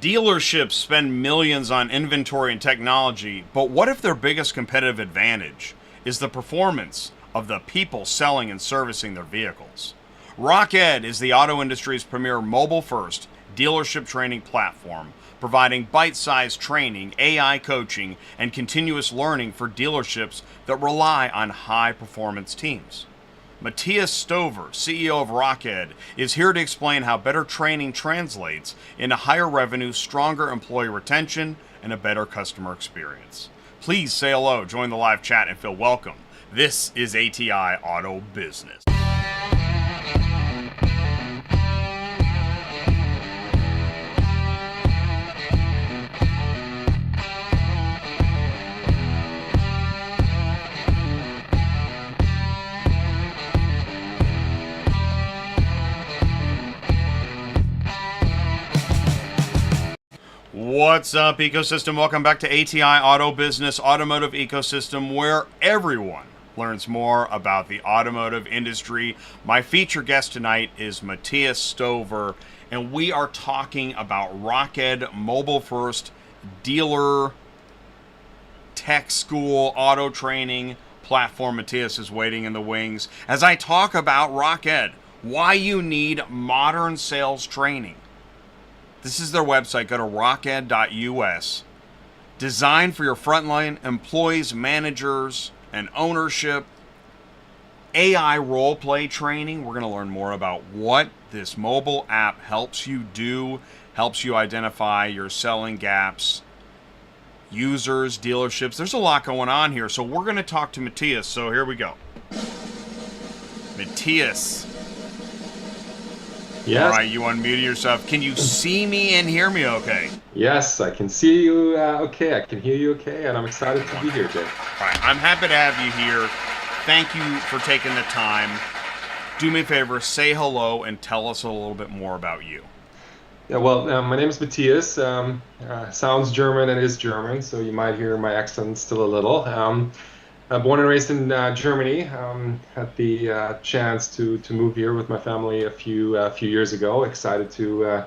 Dealerships spend millions on inventory and technology, but what if their biggest competitive advantage is the performance of the people selling and servicing their vehicles? RockED is the auto industry's premier mobile-first dealership training platform, providing bite-sized training, AI coaching, and continuous learning for dealerships that rely on high-performance teams. Matthias Stoever, CEO of RockED, is here to explain how better training translates into higher revenue, stronger employee retention, and a better customer experience. Please say hello, join the live chat, and feel welcome. This is ATI Auto Business. What's up, ecosystem? Welcome back to ATI Auto Business, Automotive Ecosystem, where everyone learns more about the automotive industry. My feature guest tonight is Matthias Stoever, and we are talking about RockED Mobile First Dealer Tech School Auto Training Platform. Matthias is waiting in the wings as I talk about RockED, why you need modern sales training. This is their website. Go to rocked.us. Designed for your frontline employees, managers, and ownership. AI roleplay training. We're going to learn more about what this mobile app helps you do, helps you identify your selling gaps, users, dealerships. There's a lot going on here. So we're going to talk to Matthias. So here we go. Matthias. Yes. All right, you unmuted yourself. Can you see me and hear me okay? Yes, I can see you okay. I can hear you okay, and I'm excited to be here, Jay. All right, I'm happy to have you here. Thank you for taking the time. Do me a favor, say hello and tell us a little bit more about you. Yeah, well, my name is Matthias. Sounds German and is German, so you might hear my accent still a little. Born and raised in Germany. Had the chance to move here with my family a few years ago. Excited to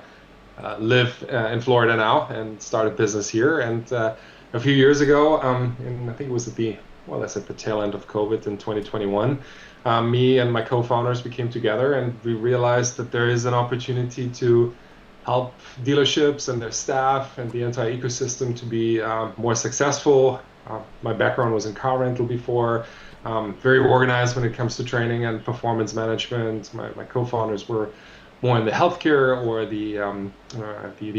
live in Florida now and start a business here. And a few years ago, and I think it was at the tail end of COVID in 2021, me and my co-founders, we came together and we realized that there is an opportunity to help dealerships and their staff and the entire ecosystem to be more successful. My background was in car rental before, very organized when it comes to training and performance management. My co-founders were more in the healthcare or the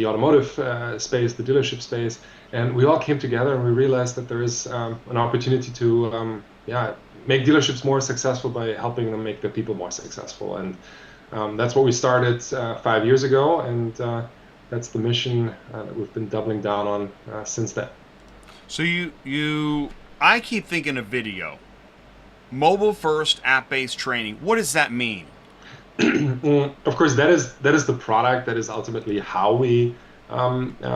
automotive space, the dealership space, and we all came together and we realized that there is an opportunity to make dealerships more successful by helping them make their people more successful. And that's what we started 5 years ago, and that's the mission that we've been doubling down on since then. So I keep thinking of video. Mobile first app-based training. What does that mean? Well, of course, that is the product. That is ultimately how we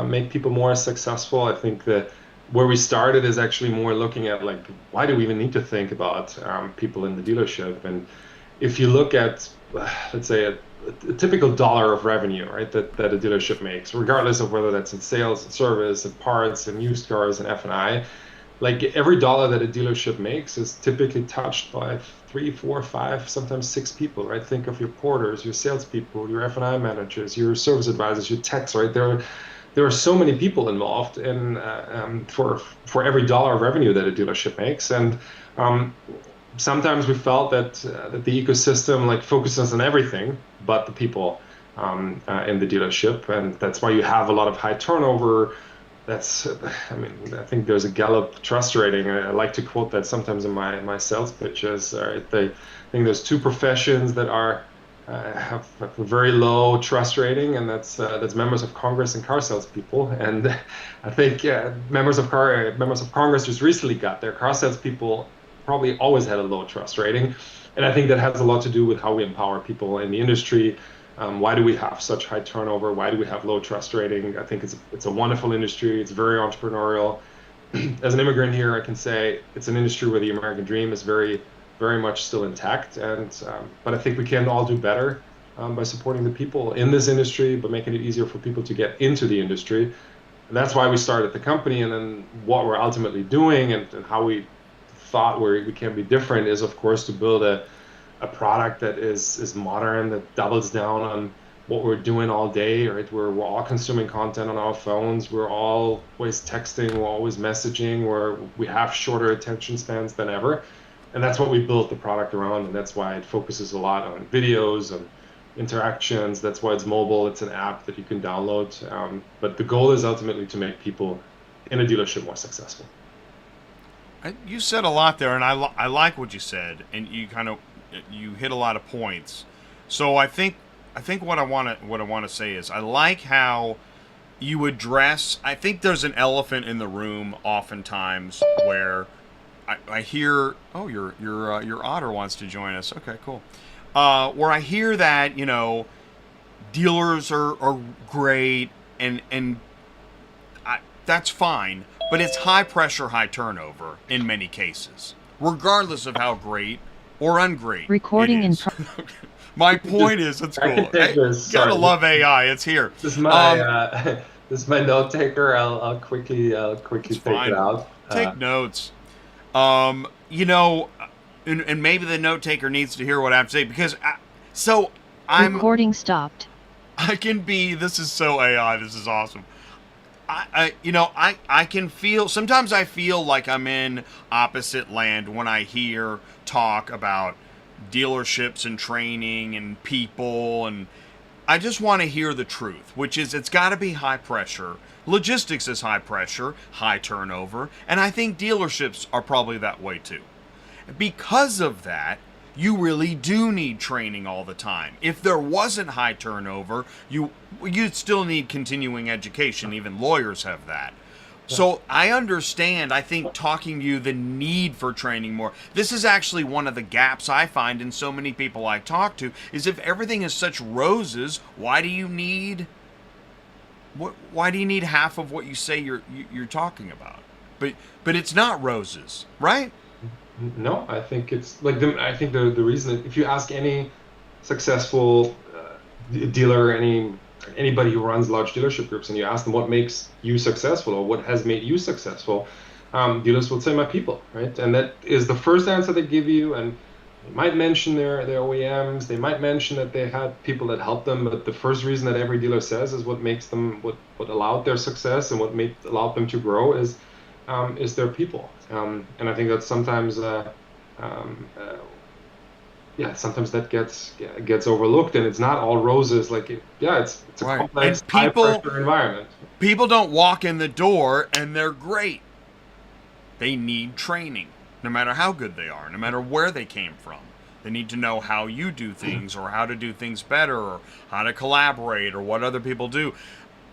make people more successful. I think that where we started is actually more looking at, like, why do we even need to think about people in the dealership? And if you look at, let's say, a typical dollar of revenue, right, that a dealership makes, regardless of whether that's in sales and service and parts and used cars and F&I, like every dollar that a dealership makes is typically touched by 3, 4, 5, sometimes 6 people, right? Think of your porters, your salespeople, your F&I managers, your service advisors, your techs, right? There are so many people involved in for every dollar of revenue that a dealership makes, and sometimes we felt that the ecosystem like focuses on everything but the people in the dealership, and that's why you have a lot of high turnover. I think there's a Gallup trust rating. I like to quote that sometimes in my sales pitches. I think there's 2 professions that have a very low trust rating, and that's members of Congress and car salespeople. And I think members of Congress just recently got there. Car salespeople probably always had a low trust rating, and I think that has a lot to do with how we empower people in the industry. Why do we have such high turnover? Why do we have low trust rating? I think it's a wonderful industry. It's very entrepreneurial. As an immigrant here, I can say it's an industry where the American dream is very, very much still intact. And but I think we can all do better. by supporting the people in this industry, but making it easier for people to get into the industry. And that's why we started the company. And then what we're ultimately doing and how we thought we can be different is, of course, to build a product that is modern, that doubles down on what we're doing all day, right? We're all consuming content on our phones. We're always texting. We're always messaging. We have shorter attention spans than ever. And that's what we built the product around. And that's why it focuses a lot on videos and interactions. That's why it's mobile. It's an app that you can download. But the goal is ultimately to make people in a dealership more successful. You said a lot there, and I like what you said, and you hit a lot of points. So I think what I want to say is I like how you address. I think there's an elephant in the room oftentimes where I hear, oh, your otter wants to join us. Okay, cool. Where I hear that dealers are great and that's fine, but it's high pressure, high turnover in many cases, regardless of how great or ungrate Recording it is. My point is, it's I cool. can take Hey, this. gotta Sorry. love AI. It's here. This is my this is my note taker. I'll It's quickly take it fine. out. Take notes. Um, you know, and maybe the note taker needs to hear what I have to say because so I'm Recording stopped. I can be. This is so AI. This is awesome. I can feel, sometimes I feel like I'm in opposite land when I hear talk about dealerships and training and people, and I just want to hear the truth, which is it's got to be high pressure. Logistics is high pressure, high turnover, and I think dealerships are probably that way too. Because of that, you really do need training all the time. If there wasn't high turnover, you'd still need continuing education. Even lawyers have that. So I understand, I think, talking to you, the need for training more. This is actually one of the gaps I find in so many people I talk to, is if everything is such roses, why do you need half of what you say you're talking about? But it's not roses, right? No, I think it's like I think the reason if you ask any successful dealer, anybody who runs large dealership groups, and you ask them what makes you successful or what has made you successful, dealers will say my people, right? And that is the first answer they give you. And they might mention their OEMs, they might mention that they had people that helped them, but the first reason that every dealer says is what makes them what allowed their success and what made allowed them to grow is their people. And I think that sometimes, yeah, sometimes that gets overlooked, and it's not all roses. It's a Right. complex, And high pressure environment. people don't walk in the door and they're great. They need training, no matter how good they are, no matter where they came from. They need to know how you do things or how to do things better or how to collaborate or what other people do.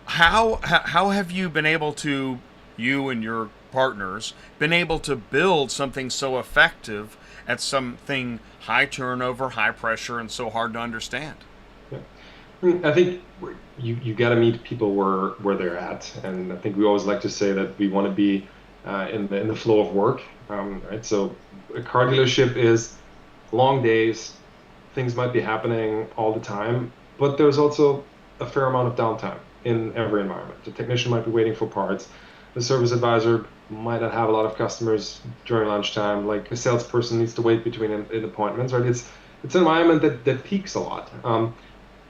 How have you been able to, you and your partners, been able to build something so effective at something high turnover, high pressure, and so hard to understand? Yeah. I think you got to meet people where they're at, and I think we always like to say that we want to be in the flow of work, right? So a car dealership is long days, things might be happening all the time, but there's also a fair amount of downtime in every environment. The technician might be waiting for parts. The service advisor might not have a lot of customers during lunchtime. Like a salesperson needs to wait between in appointments, right? It's an environment that peaks a lot.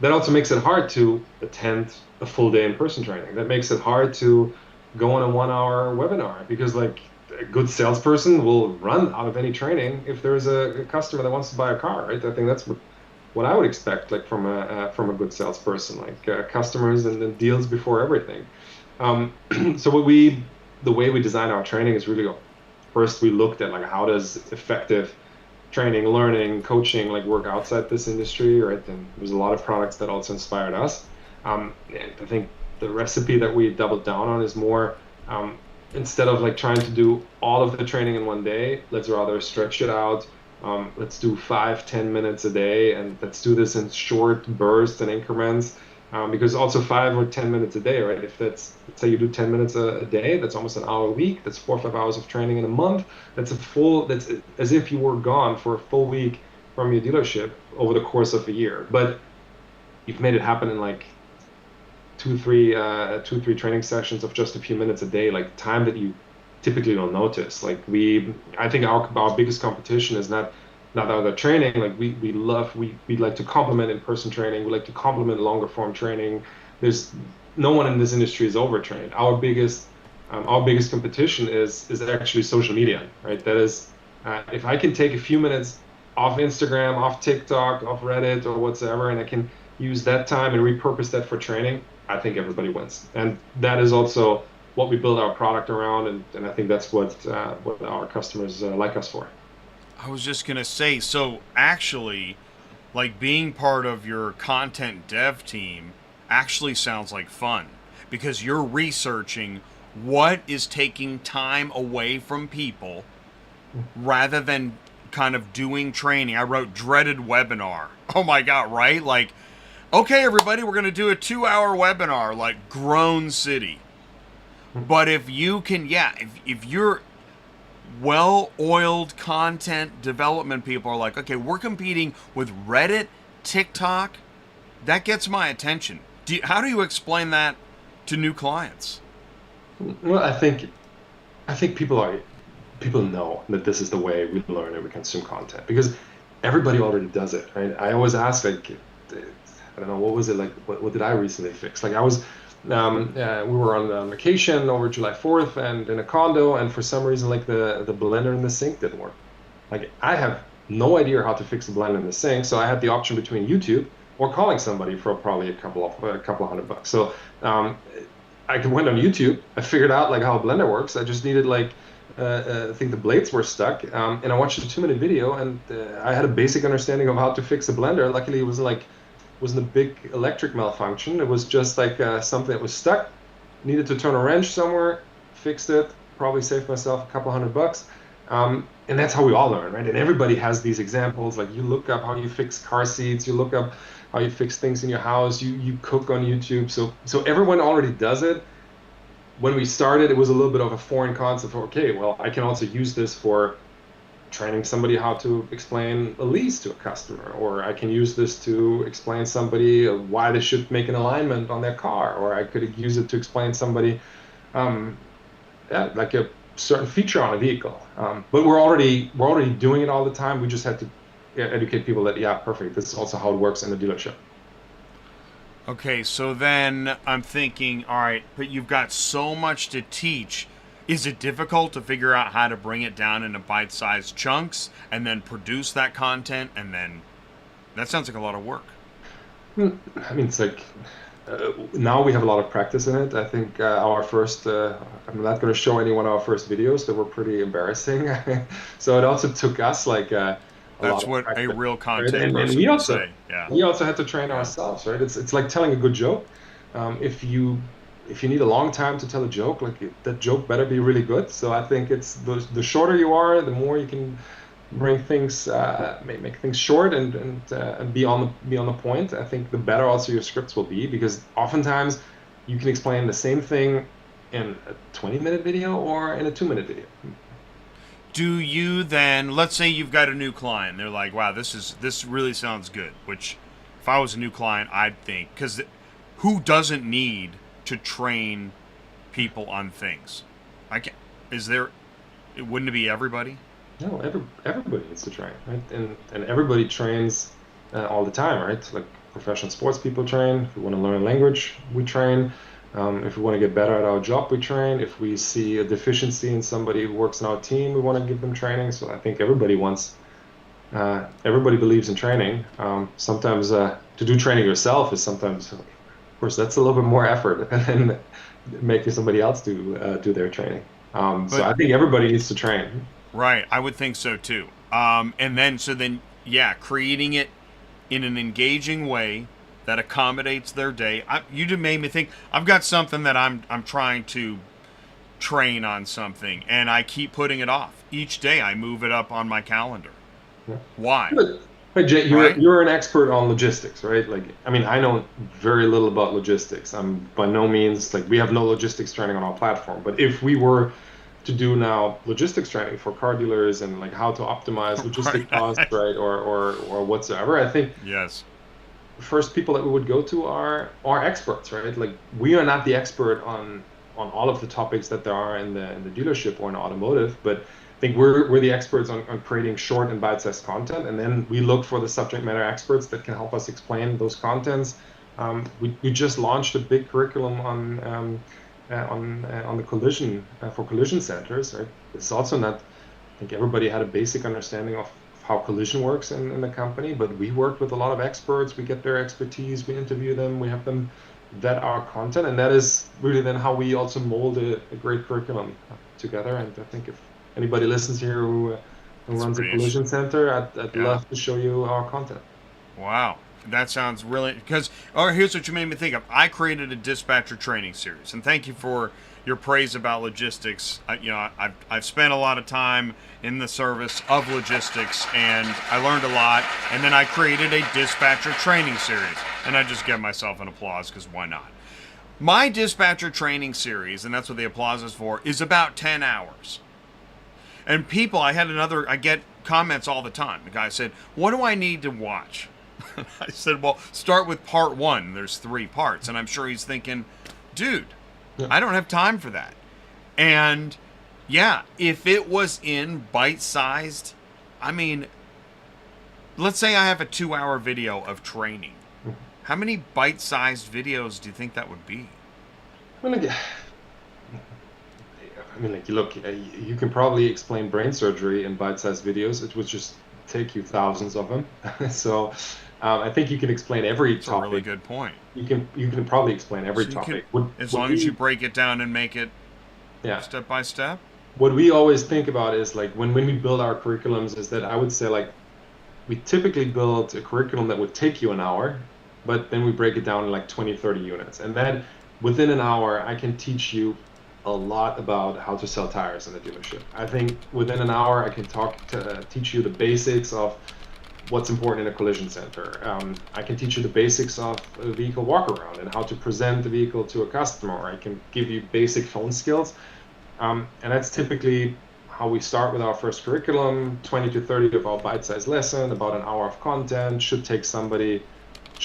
That also makes it hard to attend a full day in-person training. That makes it hard to go on a 1 hour webinar because like a good salesperson will run out of any training if there's a customer that wants to buy a car, right? I think that's what I would expect, like from a good salesperson, like customers and then deals before everything. So the way we design our training is really first we looked at like how does effective training, learning, coaching like work outside this industry, right? And there's a lot of products that also inspired us. And I think the recipe that we doubled down on is more instead of like trying to do all of the training in one day, let's rather stretch it out. Let's do 5-10 minutes a day, and let's do this in short bursts and increments. Because also 5 or 10 minutes a day, right? If let's say you do 10 minutes a day, that's almost an hour a week. That's 4 or 5 hours of training in a month. That's as if you were gone for a full week from your dealership over the course of a year. But you've made it happen in like two, three training sessions of just a few minutes a day, like time that you typically don't notice. I think our biggest competition is not other training. Like we like to complement in-person training. We like to complement longer form training. There's no one in this industry is overtrained. Our biggest competition is actually social media, right? That is, if I can take a few minutes off Instagram, off TikTok, off Reddit or whatsoever, and I can use that time and repurpose that for training, I think everybody wins. And that is also what we build our product around, and I think that's what our customers like us for. I was just gonna say, so actually, like being part of your content dev team actually sounds like fun because you're researching what is taking time away from people rather than kind of doing training. I wrote dreaded webinar. Oh my god, right? Like, okay, everybody, we're going to do a 2 hour webinar, like Grown City. But if you can, yeah, if you're well oiled content development people are like, okay, we're competing with Reddit, TikTok, that gets my attention. How do you explain that to new clients? Well, I think people know that this is the way we learn and we consume content because everybody already does it, right? I always ask, like, I don't know, what was it like? What did I recently fix? Like, we were on vacation over July 4th and in a condo, and for some reason, like the blender in the sink didn't work. Like, I have no idea how to fix the blender in the sink, so I had the option between YouTube or calling somebody for probably a couple of $100. So I went on YouTube. I figured out like how a blender works. I just needed like I think the blades were stuck, and I watched a 2-minute video, and I had a basic understanding of how to fix a blender. Luckily, it wasn't a big electric malfunction. It was just like something that was stuck. Needed to turn a wrench somewhere, fixed it. Probably saved myself a couple $100. And that's how we all learn, right? And everybody has these examples. Like you look up how you fix car seats, you look up how you fix things in your house, you cook on YouTube. So everyone already does it. When we started, it was a little bit of a foreign concept. Okay, well, I can also use this for training somebody how to explain a lease to a customer, or I can use this to explain somebody why they should make an alignment on their car, or I could use it to explain somebody, um, yeah, like a certain feature on a vehicle. But we're already doing it all the time. We just had to, yeah, educate people that, yeah, perfect. This is also how it works in the dealership. Okay, so then I'm thinking, all right, but you've got so much to teach. Is it difficult to figure out how to bring it down into bite-sized chunks and then produce that content? And then that sounds like a lot of work. I mean, it's like now we have a lot of practice in it. I think our first, I'm not going to show anyone our first videos that were pretty embarrassing. So it also took us like a lot That's of what a practice, real right? content And person we would also say. Yeah. we also had to train Yeah. ourselves, right? It's like telling a good joke. If you need a long time to tell a joke, like that joke better be really good. So I think it's the shorter you are, the more you can bring things, make things short and be on the point. I think the better also your scripts will be because oftentimes you can explain the same thing in a 20-minute video or in a 2-minute video. Do you then, let's say you've got a new client, they're like, wow, this really sounds good, which if I was a new client, I'd think, because who doesn't need to train people on things? I can, is there, wouldn't it be everybody? No, everybody needs to train, right? And everybody trains all the time, right? Like professional sports people train. If we want to learn a language, we train. If we want to get better at our job, we train. If we see a deficiency in somebody who works in our team, we want to give them training. So I think everybody believes in training. Sometimes to do training yourself is sometimes, of course, that's a little bit more effort than making somebody else do their training. So But I think everybody needs to train. right, I would think so too. And then, so then, yeah, creating it in an engaging way that accommodates their day. You just made me think. I've got something that I'm trying to train on something, and I keep putting it off. Each day, I move it up on my calendar. Yeah. Why? But Jay, you're Right? you're an expert on logistics, right? Like, I mean, I know very little about logistics. I'm by no means like we have no logistics training on our platform. But if we were to do now logistics training for car dealers and like how to optimize logistic Right. costs, right, or whatsoever, I think Yes. first people that we would go to are experts, right? Like we are not the expert on all of the topics that there are in the dealership or in automotive, but I think we're the experts on creating short and bite-sized content, and then we look for the subject matter experts that can help us explain those contents. We just launched a big curriculum on the collision for collision centers, right? It's also not. I think everybody had a basic understanding of how collision works in the company, but we worked with a lot of experts. We get their expertise, we interview them, we have them vet our content, and that is really then how we also mold a great curriculum together. And I think if anybody listens here who That's runs a pretty collision center, I'd Yeah. love to show you our content. Wow. That sounds really because here's what you made me think of. I created a dispatcher training series, and thank you for your praise about logistics. I've spent a lot of time in the service of logistics, and I learned a lot. And then I created a dispatcher training series, and I just give myself an applause because why not? My dispatcher training series, and that's what the applause is for, is about 10 hours. And I get comments all the time. The guy said, "What do I need to watch?" I said, "Well, start with part one. There's 3 parts." And I'm sure he's thinking, dude, Yeah. I don't have time for that. And yeah, if it was in bite sized, I mean, let's say I have a 2-hour video of training. Mhm. How many bite sized videos do you think that would be? I mean, like, you look, you can probably explain brain surgery in bite-sized videos. It would just take you thousands of them. So, I think you can explain every That's a really topic. good point. You can probably explain every So you can, topic. What, as what long as you we, break it down and make it yeah, step by step. what we always think about is like when we build our curriculums is that I would say like we typically build a curriculum that would take you an hour, but then we break it down in like 20, 30 units. And then within an hour, I can teach you a lot about how to sell tires in the dealership. I think within an hour, I can teach you the basics of what's important in a collision center. I can teach you the basics of a vehicle walk around and how to present the vehicle to a customer. I can give you basic phone skills. And that's typically how we start with our first curriculum. 20 to 30 of our bite-sized lesson, about an hour of content should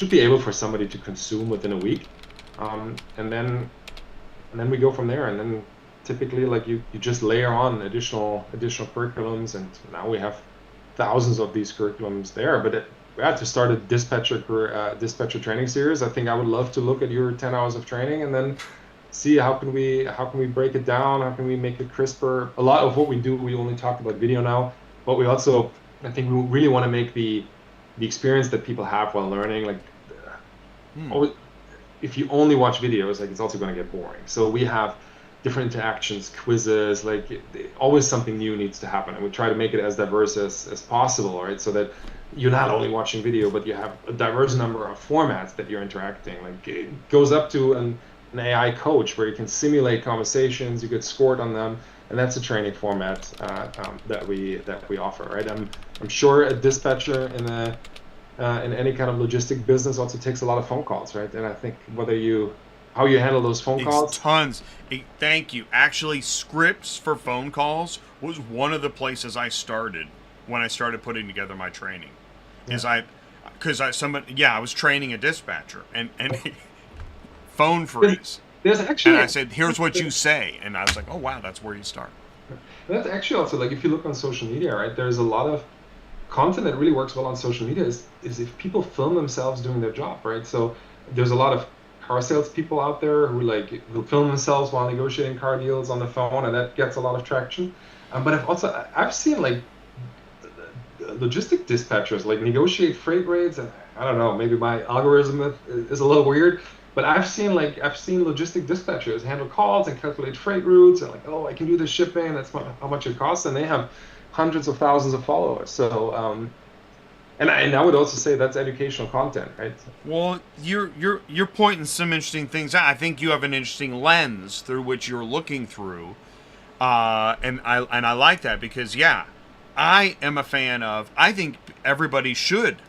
be able for somebody to consume within a week. And then we go from there. And then typically like you just layer on additional curriculums, and now we have thousands of these curriculums there. But we had to start a dispatcher training series. I think I would love to look at your 10 hours of training and then see how can we break it down, how can we make it crisper. A lot of what we do, we only talk about video now, but we also, I think we really want to make the experience that people have while learning, like always, if you only watch videos, like it's also going to get boring. So we have different interactions, quizzes, like always something new needs to happen, and we try to make it as diverse as possible, right? So that you're not only watching video, but you have a diverse number of formats that you're interacting. Like it goes up to an AI coach where you can simulate conversations, you get scored on them, and that's a training format that we offer, right? I'm sure a dispatcher in any kind of logistic business also takes a lot of phone calls, right? And I think how you handle those phone It's calls. tons. Thank you. Actually, scripts for phone calls was one of the places I started when I started putting together my training. Yeah. I was training a dispatcher and phone freeze. There's And actually I said, "Here's what you say." And I was like, "Oh wow, that's where you start." that's actually also like if you look on social media, right? There's a lot of content that really works well on social media is if people film themselves doing their job, right? So there's a lot of car sales people out there who film themselves while negotiating car deals on the phone, and that gets a lot of traction. But I've seen like logistic dispatchers like negotiate freight rates, and I don't know, maybe my algorithm is a little weird, but I've seen logistic dispatchers handle calls and calculate freight routes and like, oh, I can do this shipping, that's how much it costs, and they have hundreds of thousands of followers. So and I would also say that's educational content, right? Well, you're pointing some interesting things out. I think you have an interesting lens through which you're looking through, and I like that because I am a fan of. I think everybody should,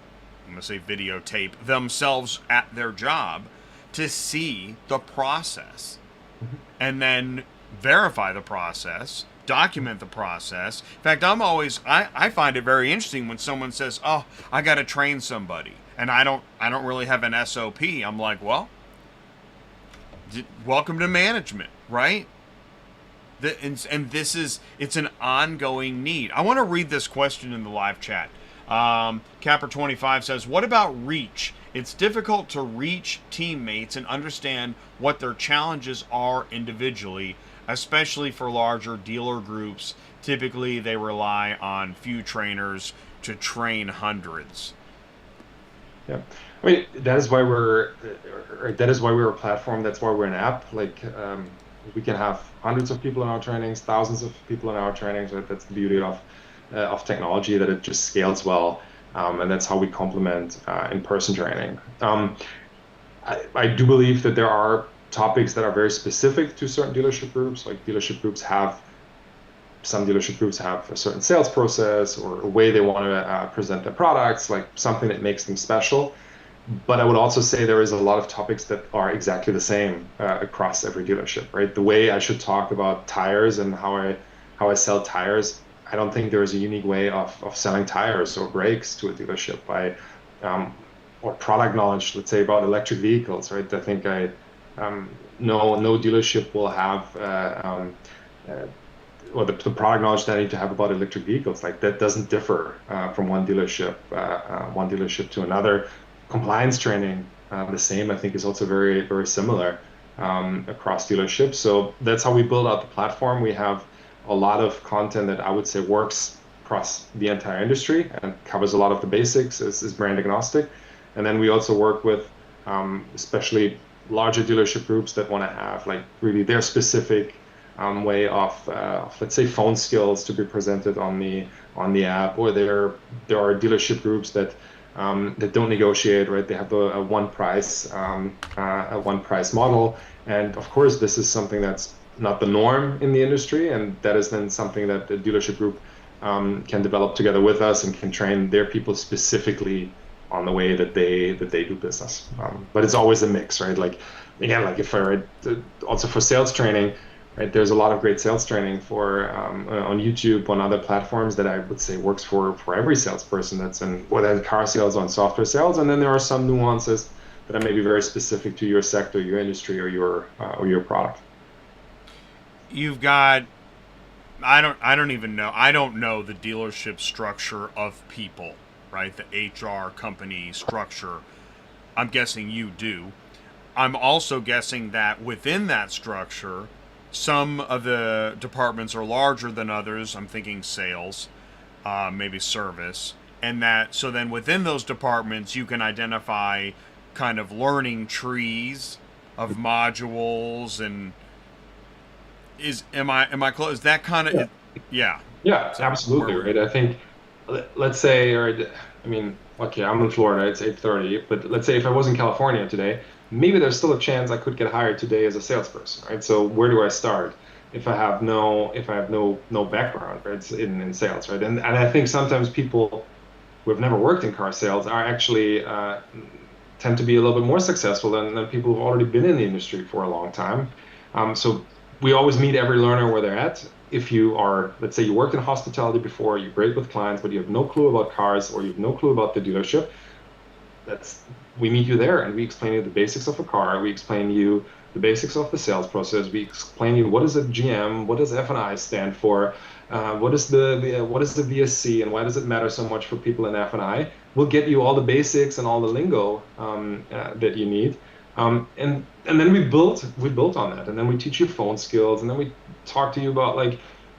I'm gonna say, videotape themselves at their job to see the process, and then verify the process, document the process. In fact, I find it very interesting when someone says, "Oh, I got to train somebody," and I don't really have an SOP. I'm like, well, welcome to management, right? And it's an ongoing need. I want to read this question in the live chat. Capper25 says, what about reach? It's difficult to reach teammates and understand what their challenges are individually, especially for larger dealer groups. Typically, they rely on few trainers to train hundreds. Yeah, I mean that is why we're a platform. That's why we're an app. Like we can have hundreds of people in our trainings, thousands of people in our trainings. Right? That's the beauty of technology, that it just scales well, and that's how we complement in-person training. I do believe that there are topics that are very specific to certain dealership groups. Like some dealership groups have a certain sales process or a way they want to present their products, like something that makes them special. But I would also say there is a lot of topics that are exactly the same across every dealership, right? The way I should talk about tires and how I sell tires, I don't think there is a unique way of selling tires or brakes to a dealership. Or product knowledge, let's say about electric vehicles, right? I think no dealership will have or the product knowledge that I need to have about electric vehicles, like that doesn't differ from one dealership to another. Compliance training, the same, I think, is also very, very similar across dealerships. So that's how we build out the platform. We have a lot of content that I would say works across the entire industry and covers a lot of the basics, is brand agnostic. And then we also work with especially larger dealership groups that want to have like really their specific way of let's say phone skills to be presented on the app, or there are dealership groups that don't negotiate, right? They have a one price model, and of course this is something that's not the norm in the industry, and that is then something that the dealership group can develop together with us and can train their people specifically on the way that they do business. But it's always a mix, right? Like again, like if I also for sales training. Right, there's a lot of great sales training on YouTube, on other platforms that I would say works for every salesperson that's in, whether it's car sales, on software sales, and then there are some nuances that are maybe very specific to your sector, your industry, or your product. You've got, I don't know the dealership structure of people, right? The HR company structure. I'm guessing you do. I'm also guessing that within that structure, some of the departments are larger than others. I'm thinking sales, maybe service. And so then within those departments, you can identify kind of learning trees of modules. And am I close? Is that kind of, yeah. Yeah, absolutely. Right. I think, let's say, okay, I'm in Florida, it's 8:30, but let's say if I was in California today, maybe there's still a chance I could get hired today as a salesperson, right? So where do I start if I have no background, right, in sales, right? And I think sometimes people who have never worked in car sales are actually tend to be a little bit more successful than people who've already been in the industry for a long time. So we always meet every learner where they're at. If you are, let's say you worked in hospitality before, you're great with clients, but you have no clue about cars or you have no clue about the dealership, we meet you there and we explain you the basics of a car. We explain you the basics of the sales process. We explain you what is a GM, what does F&I stand for, what is the VSC, and why does it matter so much for people in F&I. We'll get you all the basics and all the lingo that you need. And then we built on that, and then we teach you phone skills, and then we talk to you about like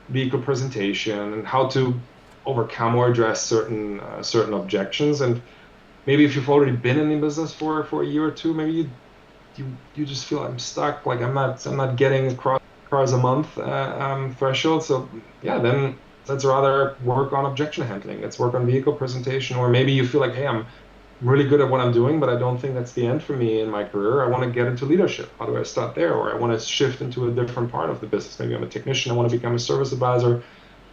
vehicle presentation and how to overcome or address certain objections. And maybe if you've already been in the business for a year or two, maybe you just feel I'm stuck, like I'm not getting across cars a month threshold. So yeah, then let's rather work on objection handling. Let's work on vehicle presentation. Or maybe you feel like, hey, I'm really good at what I'm doing, but I don't think that's the end for me in my career. I want to get into leadership. How do I start there? Or I want to shift into a different part of the business. Maybe I'm a technician. I want to become a service advisor.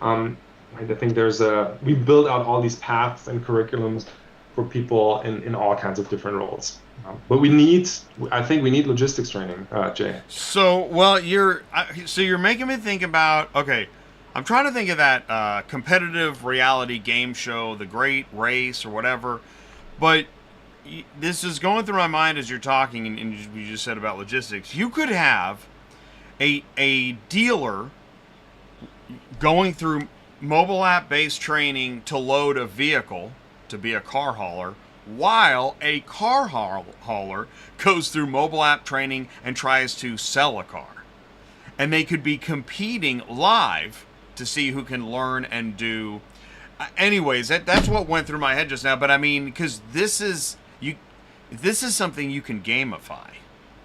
I think we build out all these paths and curriculums for people in all kinds of different roles. But I think we need logistics training, Jay. So, you're making me think about, okay, I'm trying to think of that competitive reality game show, The Great Race or whatever. But, this is going through my mind as you're talking, and you just said about logistics. You could have a dealer going through mobile app based training to load a vehicle to be a car hauler, while a car hauler goes through mobile app training and tries to sell a car. And they could be competing live to see who can learn and do. Anyways, that's what went through my head just now. But I mean, because this is something you can gamify.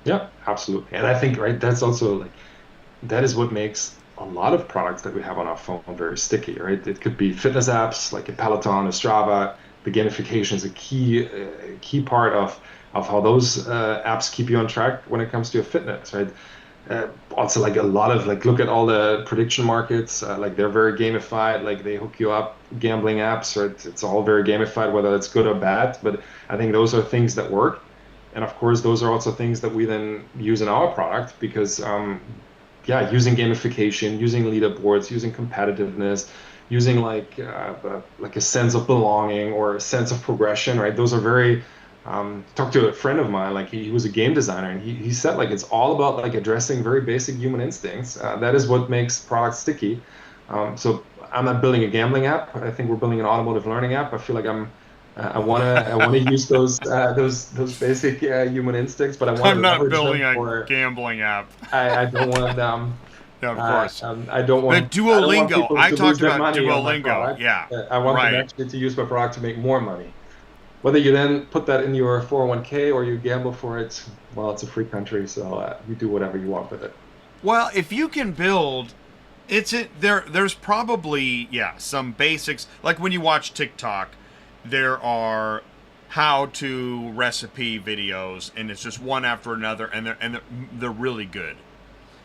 Yeah, absolutely. And I think, right, that's also like, that is what makes a lot of products that we have on our phone very sticky, right? It could be fitness apps like a Peloton, a Strava. The gamification is a key part of how those apps keep you on track when it comes to your fitness, right? Also, like a lot of like, look at all the prediction markets, like they're very gamified. Like they hook you up, gambling apps, right? It's all very gamified, whether that's good or bad. But I think those are things that work. And of course, those are also things that we then use in our product because yeah, using gamification, using leaderboards, using competitiveness, using like a sense of belonging or a sense of progression, right? Those are very talked to a friend of mine, like he was a game designer, and he said like it's all about like addressing very basic human instincts. That is what makes products sticky. So I'm not building a gambling app. I think we're building an automotive learning app. I feel like I wanna use those basic human instincts, but I want to I'm not leverage building them a for. gambling app. I don't want Yeah, of course. But I don't want Duolingo, people I to lose talked their about money on my Duolingo. product. Yeah, I want them right. actually to use my product to make more money. Whether you then put that in your 401k or you gamble for it, well, it's a free country, so you do whatever you want with it. Well, if you can build, there's probably some basics like when you watch TikTok, there are how to recipe videos, and it's just one after another, and they're really good.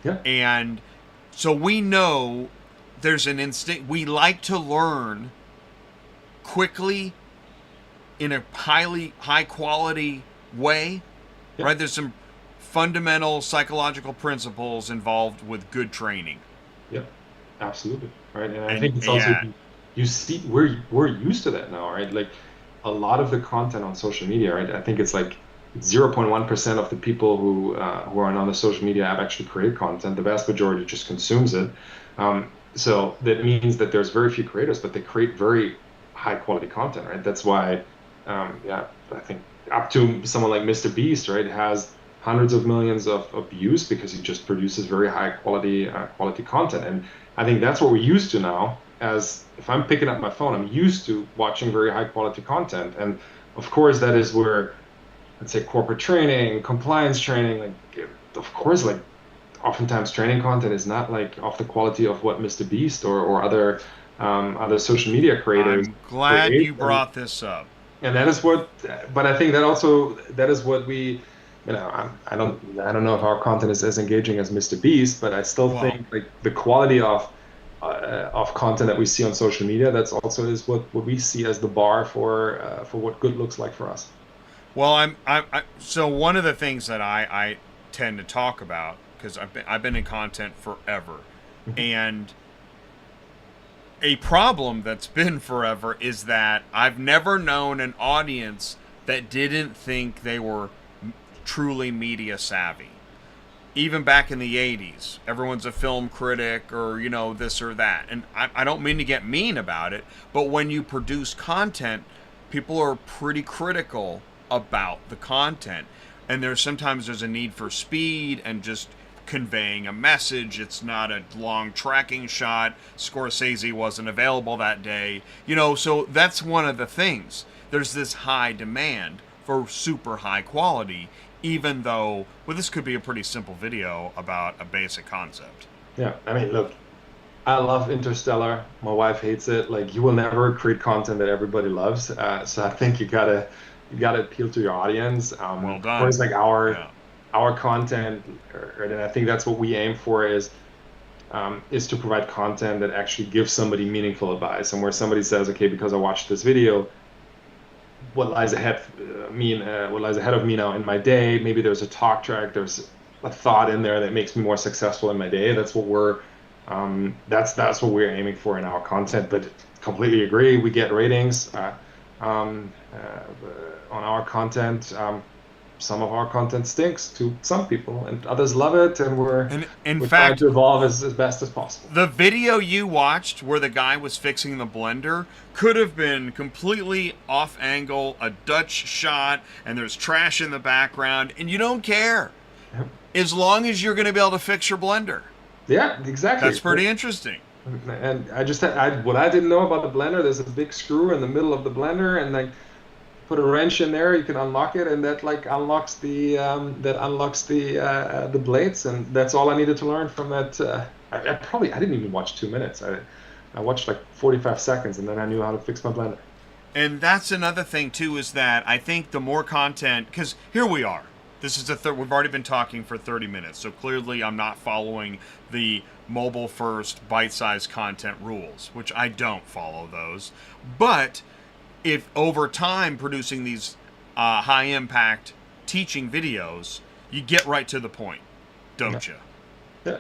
Yeah, And so we know there's an instinct. We like to learn quickly in a high quality way, yeah, right? There's some fundamental psychological principles involved with good training. yeah, absolutely. Right. And I And think it's also yeah, you see we're used to that now, right? Like a lot of the content on social media, right? I think it's like 0.1% of the people who are on the social media app actually create content. The vast majority just consumes it. So that means that there's very few creators, but they create very high quality content, right? That's why, yeah, I think up to someone like Mr. Beast, right, has hundreds of millions of views because he just produces very high quality content. And I think that's what we're used to now. As if I'm picking up my phone, I'm used to watching very high quality content. And of course, that is where, let's say, corporate training, compliance training, like of course, like oftentimes training content is not like of the quality of what Mr. Beast or other social media creators I'm glad create. you brought this up. And that is what, but I think that also, that is what we, I don't know if our content is as engaging as Mr. Beast, but I still Well, think like the quality of content that we see on social media, that's also is what we see as the bar for what good looks like for us. well, so one of the things that I tend to talk about because I've been in content forever, and a problem that's been forever is that I've never known an audience that didn't think they were truly media savvy. Even back in the 80s, everyone's a film critic or, this or that. And I don't mean to get mean about it, but when you produce content, people are pretty critical about the content. And sometimes there's a need for speed and just conveying a message. It's not a long tracking shot. Scorsese wasn't available that day. So that's one of the things. There's this high demand for super high quality, even though, well, this could be a pretty simple video about a basic concept. Yeah, I mean, look, I love Interstellar. My wife hates it. Like, you will never create content that everybody loves. So I think you gotta appeal to your audience. Well Of course, done. like our Yeah. our content, and I think that's what we aim for is to provide content that actually gives somebody meaningful advice, and where somebody says, okay, because I watched this video, what lies ahead of me now in my day? Maybe there's a talk track, there's a thought in there that makes me more successful in my day. That's what we're aiming for in our content. But completely agree, we get ratings. on our content. Some of our content stinks to some people, and others love it, and And in we're trying fact, to evolve as best as possible. the video you watched where the guy was fixing the blender could have been completely off angle, a Dutch shot, and there's trash in the background, and you don't care as long as you're going to be able to fix your blender. Yeah, exactly. That's pretty interesting. And what I didn't know about the blender, there's a big screw in the middle of the blender, and like put a wrench in there, you can unlock it, and that like unlocks the blades, and that's all I needed to learn from that. I didn't even watch 2 minutes. I watched like 45 seconds, and then I knew how to fix my blender. And that's another thing too, is that I think the more content, because here we are. This is we've already been talking for 30 minutes, so clearly I'm not following the mobile first bite-sized content rules, which I don't follow those. But if over time producing these high impact teaching videos, you get right to the point, don't you? Yeah.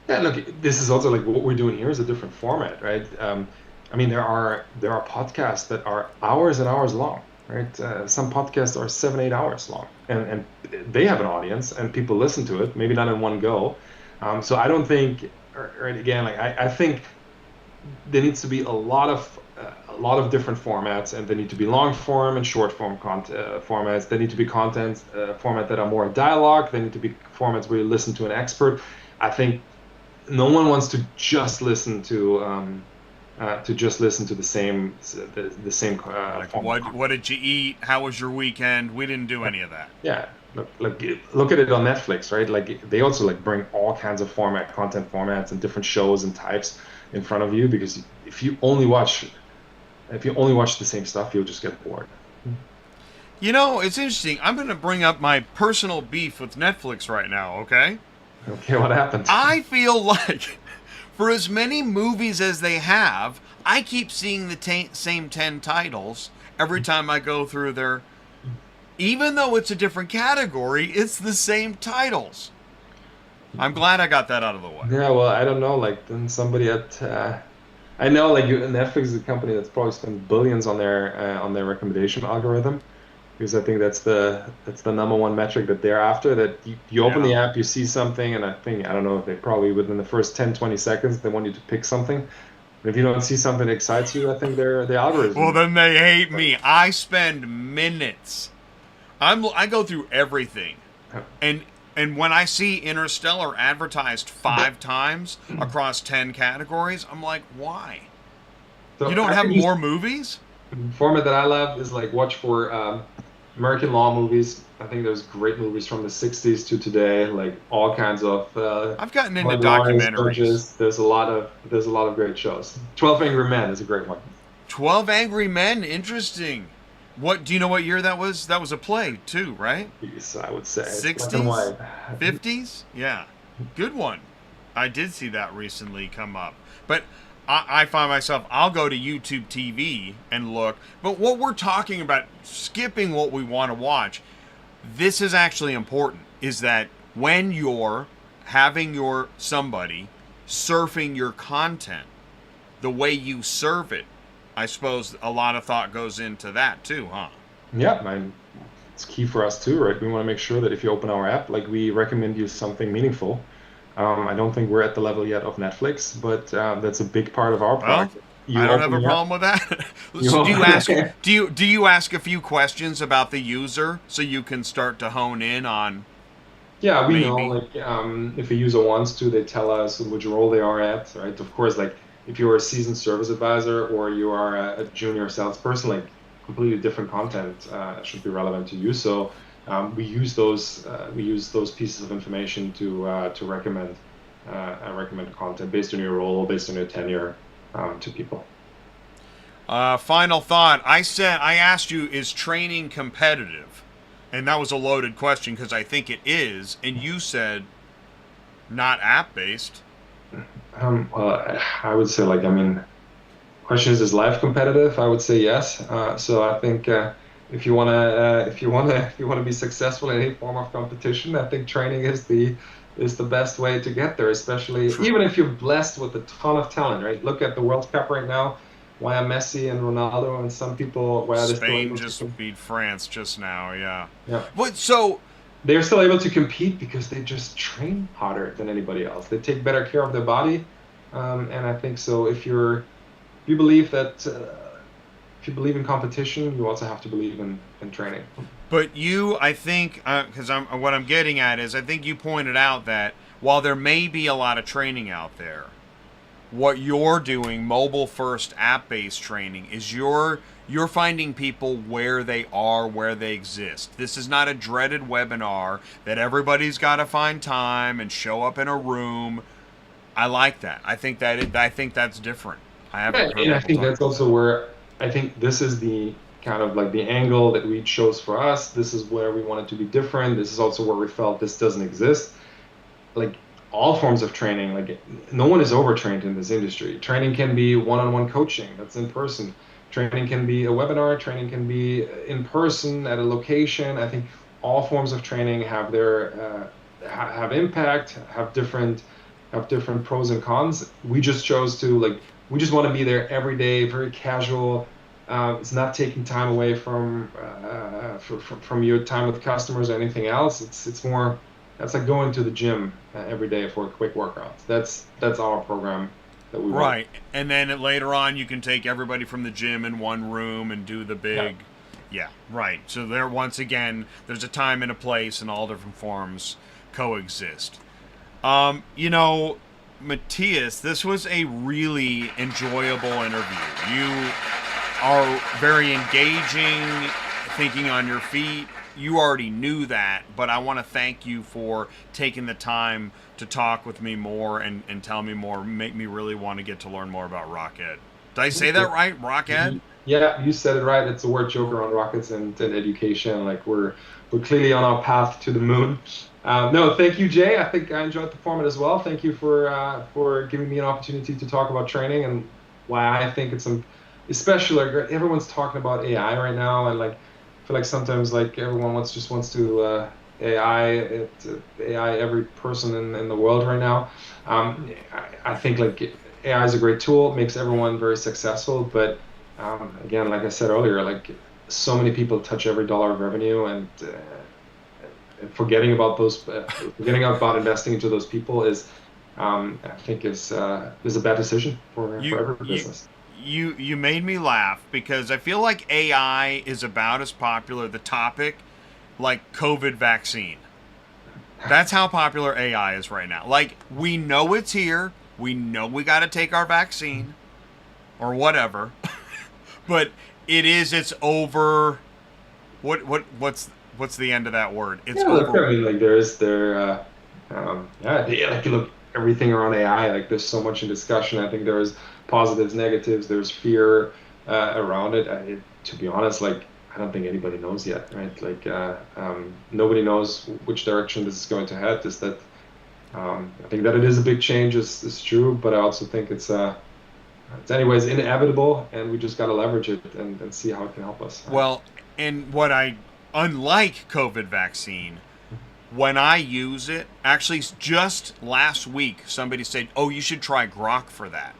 Yeah, look, this is also like what we're doing here is a different format, right? I mean, there are podcasts that are hours and hours long, right? Some podcasts are 7, 8 hours long, and they have an audience and people listen to it, maybe not in one go. So I don't think, right, again, like I think there needs to be a lot of different formats, and they need to be long form and short form formats. There need to be content format that are more dialogue. They need to be formats where you listen to an expert. I think no one wants to just listen to the same Like form. what did you eat? How was your weekend? We didn't do any of that. Yeah, look at it on Netflix, right? Like they also like bring all kinds of content formats and different shows and types in front of you, because if you only watch the same stuff, you'll just get bored. You know, it's interesting. I'm going to bring up my personal beef with Netflix right now, okay? Okay, what happened? I feel like for as many movies as they have, I keep seeing the same 10 titles every time I go through their. Even though it's a different category, it's the same titles. I'm glad I got that out of the way. Yeah, well, I don't know. Like, then somebody I know, like, Netflix is a company that's probably spent billions on their recommendation algorithm, because I think that's the number one metric that they're after. That you open the Yeah. app, you see something, and I don't know if they probably within the first 10, 20 seconds they want you to pick something. And if you don't see something that excites you, I think their Well, algorithm. then they hate me. I spend minutes. I go through everything, and when I see Interstellar advertised 5 times across 10 categories, I'm like, why? You So don't I have can use more movies? the format that I love is like watch for American law movies. I think there's great movies from the 60s to today, like all kinds of I've gotten into lawyers, documentaries. judges. There's a lot of great shows. 12 Angry Men is a great one. 12 Angry Men, interesting. What do you know what year that was? That was a play too, right? Yes, I would say it's black and 60s? white. 50s? Yeah. Good one. I did see that recently come up. But I find myself, I'll go to YouTube TV and look. But what we're talking about, skipping what we want to watch, this is actually important, is that when you're having your somebody surfing your content, the way you serve it, I suppose a lot of thought goes into that too, huh? Yeah, it's key for us too, right? We want to make sure that if you open our app, like we recommend you something meaningful. I don't think we're at the level yet of Netflix, but that's a big part of our Well, product. I You don't have open a the app, problem with that. you So open, do you ask a few questions about the user so you can start to hone in on yeah, we know, maybe? like, if a user wants to, they tell us which role they are at, right? Of course, like if you're a seasoned service advisor or you are a junior salesperson, like completely different content should be relevant to you. So we use those pieces of information to recommend content based on your role, based on your tenure, to people. Final thought. I asked you, is training competitive? And that was a loaded question because I think it is. And you said not app based. Well, I would say, like, I mean, question is life competitive? I would say yes. So I think if you wanna be successful in any form of competition, I think training is the best way to get there. Especially even if you're blessed with a ton of talent, right? Look at the World Cup right now. why are Messi and Ronaldo and some people, why are they still Spain able to just beat France just now. Yeah. yeah. What? So They're still able to compete because they just train harder than anybody else. They take better care of their body. And I think so if you believe that if you believe in competition, you also have to believe in training. but you, I think, because what I'm getting at is, I think you pointed out that while there may be a lot of training out there, what you're doing, mobile first, app based training, is you're finding people where they are, where they exist. This is not a dreaded webinar that everybody's got to find time and show up in a room. I like that. I think that's different. I Yeah, haven't heard and I people think talk that's about also that. where I think this is the kind of like the angle that we chose for us. This is where we wanted to be different. This is also where we felt this doesn't exist. Like all forms of training, like no one is overtrained in this industry. Training can be one-on-one coaching, that's in person. Training can be a webinar, training can be in person at a location. I think all forms of training have their have impact, have different pros and cons. We just chose to like we just want to be there every day, very casual. It's not taking time away from your time with customers or anything else. It's more that's like going to the gym every day for a quick workout. That's our program that we want. Right. And then later on, you can take everybody from the gym in one room and do the Yeah. big. Yeah, right. So there, once again, there's a time and a place, and all different forms coexist. You know, Matthias, this was a really enjoyable interview. You are very engaging, thinking on your feet. You already knew that, but I want to thank you for taking the time to talk with me more and tell me more, make me really want to get to learn more about RockEd. Did I say that right? RockEd? Yeah, you said it right. It's a word joke around rockets and education. Like we're clearly on our path to the moon. No, thank you, Jay. I think I enjoyed the format as well. Thank you for giving me an opportunity to talk about training and why I think it's especially like everyone's talking about AI right now, and like I feel like sometimes like everyone just wants to AI every person in the world right now. I think like AI is a great tool, it makes everyone very successful, but again, like I said earlier, like so many people touch every dollar of revenue, and forgetting about investing into those people I think, is a bad decision You for every you business. you made me laugh because I feel like AI is about as popular the topic like COVID vaccine. That's how popular AI is right now. Like, we know it's here. We know we got to take our vaccine or whatever. But it's over. What's the end of that word? It's Yeah, look, over. I mean, like yeah, like you look everything around AI, like there's so much in discussion. I think there's positives, negatives, there's fear around it. To be honest, like I don't think anybody knows yet, right? Like nobody knows which direction this is going to head. Is that I think that it is a big change is true, but I also think it's anyways inevitable, and we just got to leverage it and see how it can help us. Well, and what I unlike COVID vaccine, when I use it, actually just last week somebody said, "Oh, you should try Grok for that."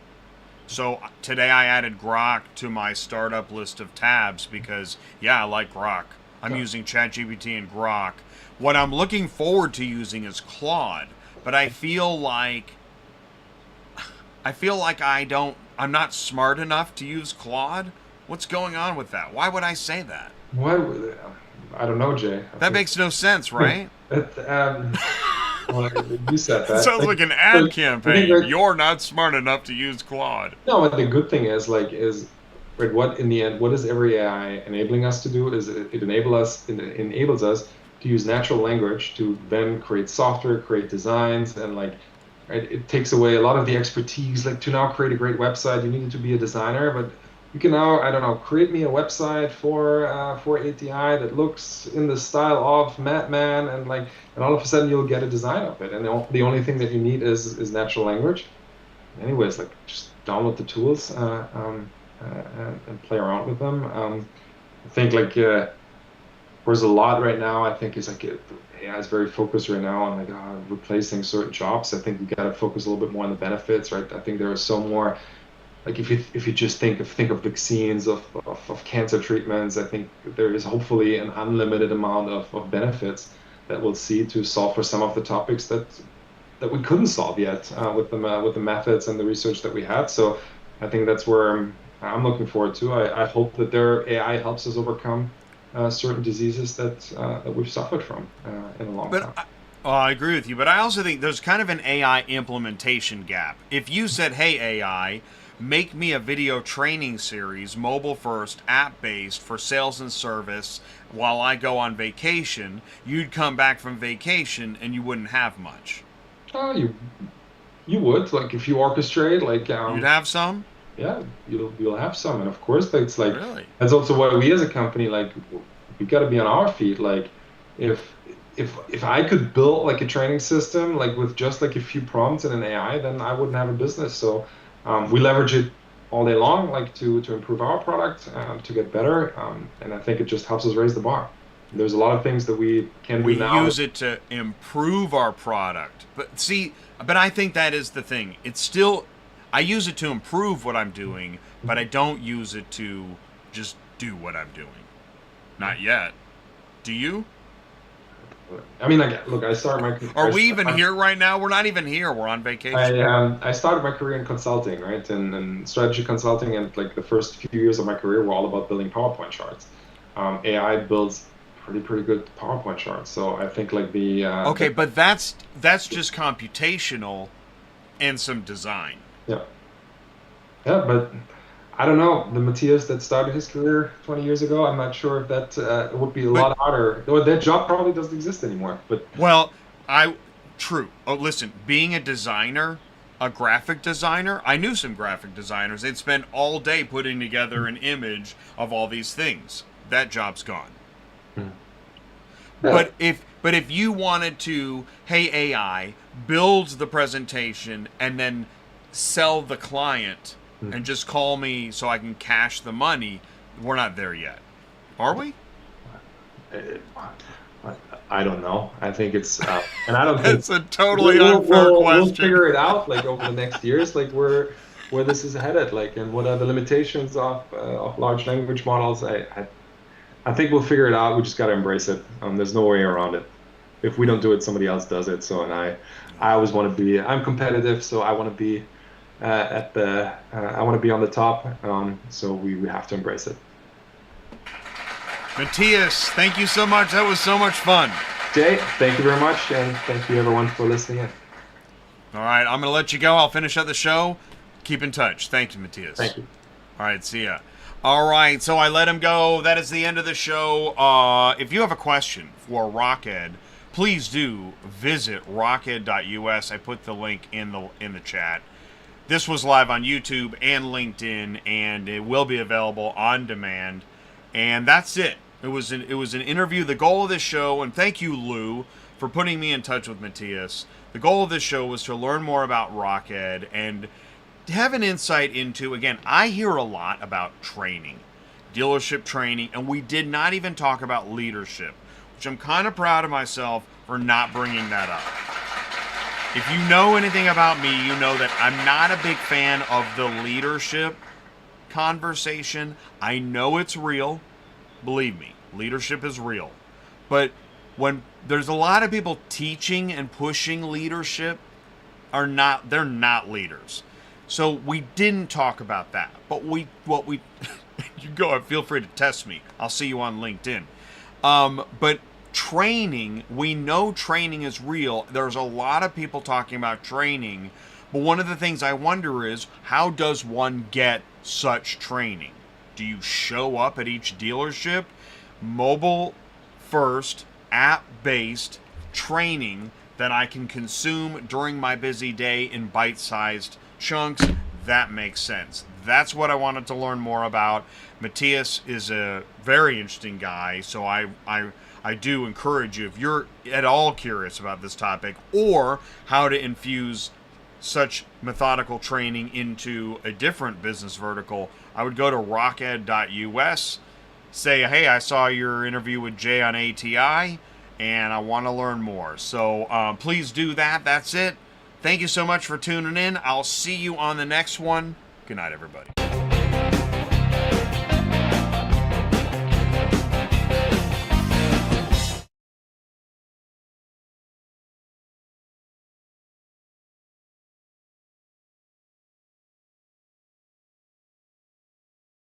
So today I added Grok to my startup list of tabs because yeah, I like Grok. I'm Yeah. using ChatGPT and Grok. What I'm looking forward to using is Claude, but I feel like I'm not smart enough to use Claude. What's going on with that? Why would I say that? What I don't know, Jay. I That think makes no sense, right? that, well, you said It that. sounds Like, like an but ad I think campaign. You're not smart enough to use Claude. no, but the good thing is like is right, what in the end, what is every AI enabling us to do is it enables us to use natural language to then create software, create designs, and like right, it takes away a lot of the expertise. Like to now create a great website, you needed to be a designer, but you can now, I don't know, create me a website for ATI that looks in the style of Madman, and all of a sudden you'll get a design of it. And the only thing that you need is natural language. Anyways, like just download the tools and play around with them. I think like there's a lot right now. I think is like AI is very focused right now on like replacing certain jobs. I think we got to focus a little bit more on the benefits, right? I think there are so more like if you just think of vaccines of cancer treatments, I think there is hopefully an unlimited amount of benefits that we'll see to solve for some of the topics that we couldn't solve yet with the methods and the research that we had. So I think that's where I'm looking forward to. I hope that their AI helps us overcome certain diseases that we've suffered from in a long time. I agree with you, but I also think there's kind of an AI implementation gap. If you said, hey, AI, make me a video training series, mobile first, app based, for sales and service while I go on vacation, you'd come back from vacation and you wouldn't have much. Oh, you would, like, if you orchestrate, like, You'd have some? yeah, you'll have some, and of course that's like Really? that's also why we as a company, like, we got to be on our feet. Like, if if I could build like a training system like with just like a few prompts and an AI, then I wouldn't have a business. So we leverage it all day long, like to improve our product, to get better, and I think it just helps us raise the bar. There's a lot of things that we can do We now. use it to improve our product. But see, but I think that is the thing. It's still, I use it to improve what I'm doing, but I don't use it to just do what I'm doing. Not yet. Do you? I mean, like, look, I started my Are we even here right now? We're not even here. We're on vacation. I started my career in consulting, right, and strategy consulting, and like the first few years of my career were all about building PowerPoint charts. AI builds pretty good PowerPoint charts, so I think like Okay, but that's just computational and some design. yeah, yeah, but I don't know, the Matthias that started his career 20 years ago. I'm not sure if that it would be a But lot harder. Or that job probably doesn't exist anymore. But well, I true. Oh, listen, being a designer, a graphic designer, I knew some graphic designers. They'd spend all day putting together an image of all these things. That job's gone. yeah, But if you wanted to, hey AI, build the presentation and then sell the client and just call me so I can cash the money, we're not there yet. Are we? I don't know. I think it's and I don't think It's a totally unfair we'll question. figure it out like over the next years, like where this is headed, like, and what are the limitations of large language models. I think we'll figure it out. We just got to embrace it. There's no way around it. If we don't do it, somebody else does it. So, and I always want to be. I'm competitive, so I want to be I want to be on the top. So we have to embrace it. Matthias, thank you so much. That was so much fun. Jay, thank you very much, and thank you everyone for listening in. All right, I'm going to let you go. I'll finish up the show. Keep in touch. Thank you, Matthias. Thank you. All right, see ya. All right, so I let him go. That is the end of the show. If you have a question for RockED, please do visit rocked.us. I put the link in the chat. This was live on YouTube and LinkedIn, and it will be available on demand. And that's it. It was an interview. The goal of this show, and thank you, Lou, for putting me in touch with Matthias. The goal of this show was to learn more about RockED and to have an insight into, again, I hear a lot about training, dealership training, and we did not even talk about leadership, which I'm kind of proud of myself for not bringing that up. If you know anything about me, you know that I'm not a big fan of the leadership conversation. I know it's real. Believe me, leadership is real. But when there's a lot of people teaching and pushing leadership, they're not leaders. So we didn't talk about that. But you go, feel free to test me. I'll see you on LinkedIn. But training, we know training is real. There's a lot of people talking about training. But one of the things I wonder is, how does one get such training? Do you show up at each dealership? Mobile first, app-based training that I can consume during my busy day in bite-sized chunks. That makes sense. That's what I wanted to learn more about. Matthias is a very interesting guy, so I do encourage you, if you're at all curious about this topic or how to infuse such methodical training into a different business vertical, I would go to rocked.us, say, hey, I saw your interview with Jay on ATI, and I want to learn more. So please do that. That's it. Thank you so much for tuning in. I'll see you on the next one. Good night, everybody.